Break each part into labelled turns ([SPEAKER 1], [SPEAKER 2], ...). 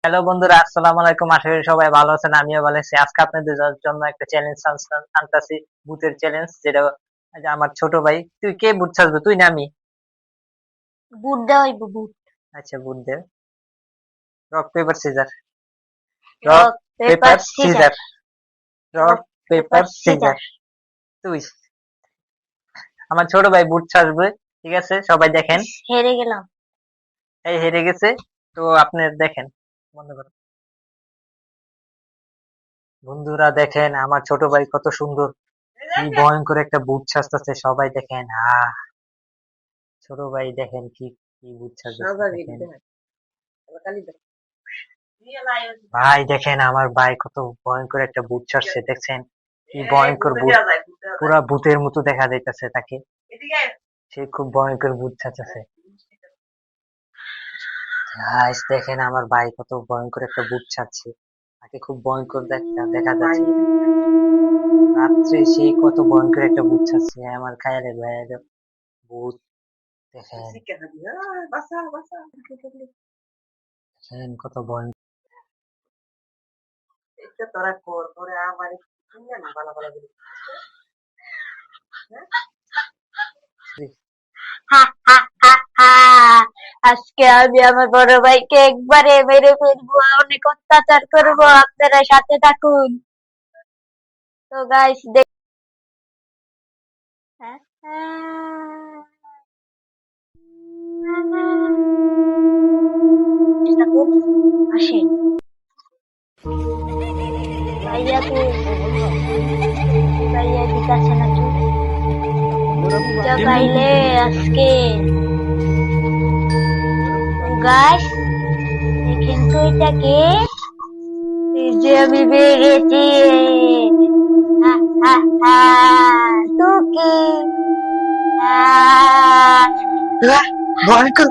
[SPEAKER 1] Hello বন্ধুরা, আসসালামু আলাইকুম। আশা করি সবাই ভালো আছেন, আমিও ভালো আছি। আজকে আপনাদের জন্য একটা চ্যালেঞ্জ আনতাছি, ভূতের চ্যালেঞ্জ। যেটা যে আমার ছোট ভাই, তুই কে ভূত সাজবো, তুই না আমি?
[SPEAKER 2] বুট দেওয়াইবো বুট।
[SPEAKER 1] আচ্ছা, ভূত দে। Rock paper scissor. Rock
[SPEAKER 2] rock paper
[SPEAKER 1] paper
[SPEAKER 2] scissor.
[SPEAKER 1] Scissor. Rock
[SPEAKER 2] rock paper
[SPEAKER 1] paper
[SPEAKER 2] scissor.
[SPEAKER 1] Scissor. তুই। আমার ছোট ভাই ভূত সাজবে। ঠিক আছে, সবাই দেখেন।
[SPEAKER 2] হেরে গেলাম।
[SPEAKER 1] এই হেরে গেছে। তো আপনি দেখেন, বন্ধ করুন। বন্ধুরা দেখেন, আমার ছোট ভাই কত সুন্দর, কি ভয়ঙ্কর একটা ভূত সাজতেছে। সবাই দেখেন। ছোট ভাই দেখেন কি কি ভূত সাজতেছে দেখেন। ভাই দেখেন, আমার ভাই কত ভয়ঙ্কর একটা ভূত সাজছে, দেখছেন কি ভয়ঙ্কর ভূত। পুরা ভূতের মতো দেখা যাইতেছে তাকে। সে খুব ভয়ঙ্কর ভূত সাজছে। গাইস দেখেন, আমার ভাই কত ভয়ঙ্কর একটা ভূত সাজছে। তাকে খুব ভয়ঙ্কর দেখা যাচ্ছে। রাত্রে সে কত ভয়ঙ্কর একটা ভূত সাজছে। আমার খায়ালে ভাইয়ের ভূত দেখেন। দেখেন কত ভয়ঙ্কর।
[SPEAKER 2] হা হা হা হা। আজকে আমি আমার বড় ভাইকে একবারে মেরে ফেলবো, অনেক অত্যাচার করবো। আপনারা সাথে থাকুন। তো গাইস দেখ। আসেন ভাইয়া, তো ভাইয়া ঠিক আছে নাকি? জগাইলে আজকে গাইস দেখেন তো এটাকে, এই যে আমি পেয়ে গেছি। হা হা হা। টুকি।
[SPEAKER 1] ভয়ঙ্কর।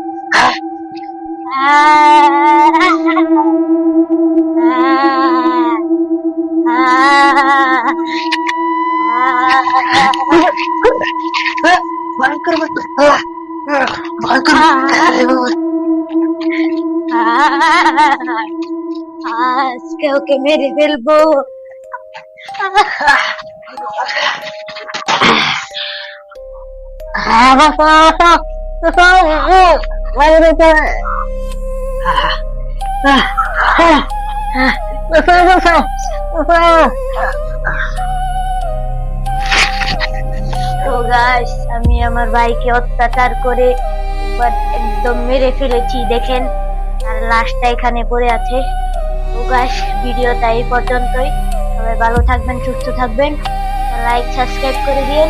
[SPEAKER 1] ভয়ঙ্কর ভয়ঙ্কর।
[SPEAKER 2] আজকে ওকে মেরে ফেলবো। তো গাইস আমি আমার ভাইকে অত্যাচার করে এবার একদম মেরে ফেলেছি, দেখেন। আর লাশটা এখানে পড়ে আছে। তো গাইস ভিডিওটা এই পর্যন্তই। সবাই ভালো থাকবেন, সুস্থ থাকবেন। লাইক সাবস্ক্রাইব করে দিন।